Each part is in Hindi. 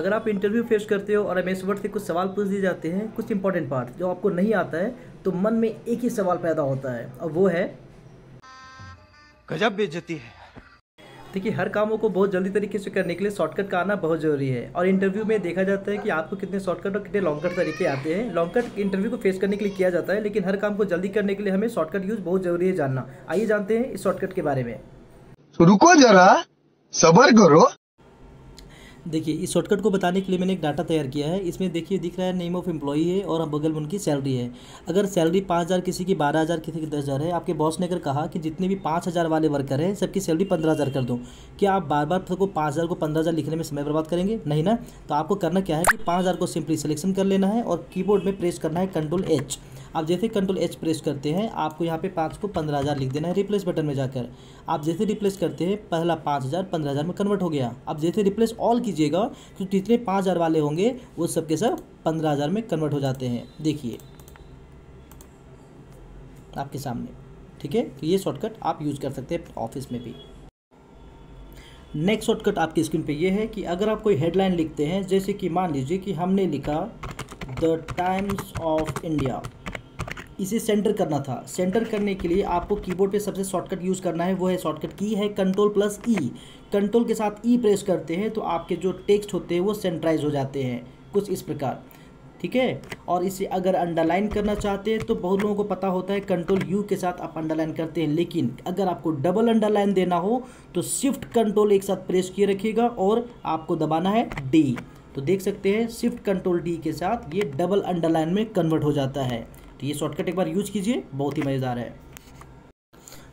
अगर आप इंटरव्यू फेस करते हो और एमएस वर्ड से कुछ सवाल पूछ दिए जाते हैं, कुछ इंपॉर्टेंट पार्ट जो आपको नहीं आता है, तो मन में एक ही सवाल पैदा होता है और वो है गजब बेइज्जती है। देखिए, हर कामों को बहुत जल्दी तरीके से करने के लिए शॉर्टकट का आना बहुत ज़रूरी है। और इंटरव्यू में देखा जाता है कि आपको कितने शॉर्टकट और कितने लॉन्ग कट तरीके आते हैं। लॉन्ग कट इंटरव्यू को फेस करने के लिए किया जाता है, लेकिन हर काम को जल्दी करने के लिए हमें शॉर्टकट यूज़ बहुत ज़रूरी है जानना। आइए जानते हैं इस शॉर्टकट के बारे में। रुको जरा, सबर करो। देखिए, इस शॉर्टकट को बताने के लिए मैंने एक डाटा तैयार किया है। इसमें देखिए दिख रहा है नेम ऑफ एम्प्लॉई है और बगल में उनकी सैलरी है। अगर सैलरी 5,000 किसी की 12,000 किसी की 10,000 है, आपके बॉस ने अगर कहा कि जितने भी 5,000 वाले वर्कर हैं सबकी सैलरी 15,000 कर दो, क्या आप बार बार सबको 5,000 को 15,000 लिखने में समय बर्बाद करेंगे? नहीं ना। तो आपको करना क्या है कि 5,000 को सिंपली सिलेक्शन कर लेना है और कीबोर्ड में प्रेस करना है Ctrl+H। आप जैसे Ctrl+H प्रेस करते हैं, आपको यहाँ पे 5 को 15,000 लिख देना है रिप्लेस बटन में जाकर। आप जैसे रिप्लेस करते हैं, पहला 5,000 15,000 में कन्वर्ट हो गया। अब जैसे रिप्लेस ऑल कीजिएगा तो जितने 5,000 वाले होंगे वो सब के सब 15,000 में कन्वर्ट हो जाते हैं। देखिए आपके सामने, ठीक है। तो ये शॉर्टकट आप यूज़ कर सकते हैं ऑफिस में भी। नेक्स्ट शॉर्टकट आपकी स्क्रीन पे ये है कि अगर आप कोई हेडलाइन लिखते हैं, जैसे कि मान लीजिए कि हमने लिखा द टाइम्स ऑफ इंडिया, इसे सेंटर करना था। सेंटर करने के लिए आपको कीबोर्ड पे सबसे शॉर्टकट यूज़ करना है, वो है शॉर्टकट की है Ctrl+E। कंट्रोल के साथ ई प्रेस करते हैं तो आपके जो टेक्स्ट होते हैं वो सेंट्राइज हो जाते हैं कुछ इस प्रकार, ठीक है। और इसे अगर अंडरलाइन करना चाहते हैं तो बहुत लोगों को पता होता है Ctrl+U के साथ आप अंडरलाइन करते हैं, लेकिन अगर आपको डबल अंडरलाइन देना हो तो शिफ्ट कंट्रोल एक साथ प्रेस किए रखिएगा और आपको दबाना है D। तो देख सकते हैं शिफ्ट Ctrl+D के साथ ये डबल अंडरलाइन में कन्वर्ट हो जाता है। तो ये शॉर्टकट एक बार यूज कीजिए, बहुत ही मज़ेदार है।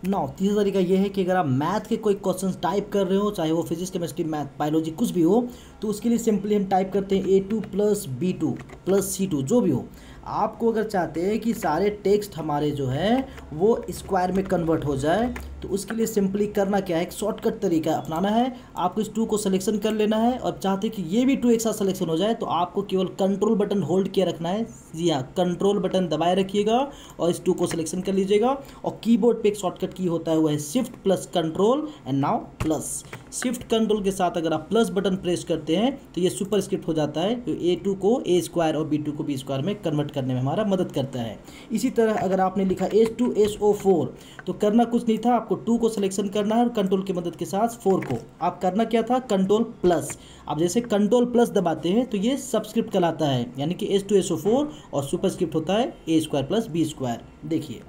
नाउ तीसरा तरीका ये है कि अगर आप मैथ के कोई क्वेश्चंस टाइप कर रहे हो, चाहे वो फिजिक्स केमिस्ट्री मैथ बायोलॉजी कुछ भी हो, तो उसके लिए सिंपली हम टाइप करते हैं A2 + B2 + C2 जो भी हो। आपको अगर चाहते हैं कि सारे टेक्स्ट हमारे जो है वो स्क्वायर में कन्वर्ट हो जाए, तो उसके लिए सिंपली करना क्या है, एक शॉर्टकट तरीका अपनाना है। आपको इस 2 को सिलेक्शन कर लेना है और चाहते हैं कि ये भी 2 एक साथ सिलेक्शन हो जाए, तो आपको केवल कंट्रोल बटन होल्ड किए रखना है। जी हाँ, कंट्रोल बटन दबाए रखिएगा और इस 2 को सिलेक्शन कर लीजिएगा। और कीबोर्ड पे एक शॉर्टकट की होता है, वो है Shift+Ctrl and now plus. Shift control के साथ अगर आप प्लस बटन प्रेस करते हैं तो ये सुपर स्क्रिप्ट हो जाता है, तो A2 को A² और B2 को B² में कन्वर्ट करने में हमारा मदद करता है। इसी तरह अगर आपने लिखा H2SO4 तो करना कुछ नहीं था, आपको 2 को सिलेक्शन करना है और कंट्रोल की मदद के साथ 4 को आप करना क्या था, Ctrl+। आप जैसे Ctrl+ दबाते हैं तो ये सबस्क्रिप्ट कहलाता है, यानी कि H2SO4 और सुपर स्क्रिप्ट होता है A² + B²।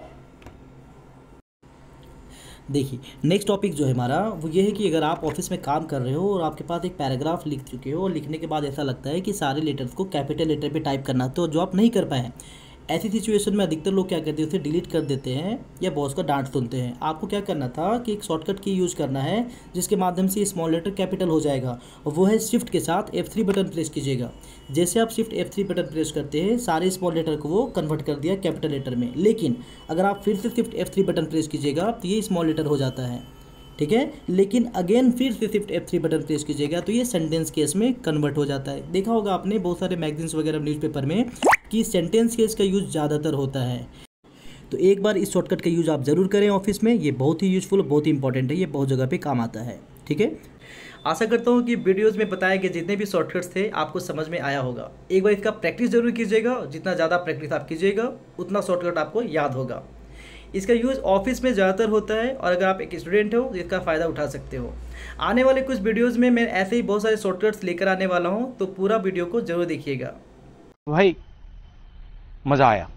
देखिए नेक्स्ट टॉपिक जो है हमारा वो ये है कि अगर आप ऑफिस में काम कर रहे हो और आपके पास एक पैराग्राफ लिख चुके हो और लिखने के बाद ऐसा लगता है कि सारे लेटर्स को कैपिटल लेटर पे टाइप करना, तो जो आप नहीं कर पाए, ऐसी सिचुएशन में अधिकतर लोग क्या करते हैं, उसे डिलीट कर देते हैं या बॉस का डांट सुनते हैं। आपको क्या करना था कि एक शॉर्टकट की यूज़ करना है जिसके माध्यम से स्मॉल लेटर कैपिटल हो जाएगा, और वो है शिफ्ट के साथ F3 बटन प्रेस कीजिएगा। जैसे आप शिफ्ट F3 बटन प्रेस करते हैं, सारे स्मॉल लेटर को वो कन्वर्ट कर दिया कैपिटल लेटर में, लेकिन अगर आप फिर से शिफ्ट F3 बटन प्रेस कीजिएगा तो ये स्मॉल लेटर हो जाता है, ठीक है। लेकिन अगेन फिर से शिफ्ट F3 बटन प्रेस कीजिएगा तो ये सेंटेंस केस में कन्वर्ट हो जाता है। देखा होगा आपने बहुत सारे मैगजीन्स वगैरह न्यूज़पेपर में कि सेंटेंस केस का यूज़ ज़्यादातर होता है। तो एक बार इस शॉर्टकट का यूज़ आप ज़रूर करें ऑफिस में, ये बहुत ही यूज़फुल, बहुत ही इंपॉर्टेंट है, ये बहुत जगह पे काम आता है, ठीक है। आशा करता हूँ कि वीडियोज़ में बताए गए जितने भी शॉर्टकट्स थे आपको समझ में आया होगा। एक बार इसका प्रैक्टिस जरूर कीजिएगा, जितना ज़्यादा प्रैक्टिस आप कीजिएगा उतना शॉर्टकट आपको याद होगा। इसका यूज़ ऑफिस में ज़्यादातर होता है और अगर आप एक स्टूडेंट हो तो इसका फ़ायदा उठा सकते हो। आने वाले कुछ वीडियोज़ में मैं ऐसे ही बहुत सारे शॉर्टकट्स लेकर आने वाला हूँ, तो पूरा वीडियो को ज़रूर देखिएगा। भाई मज़ा आया।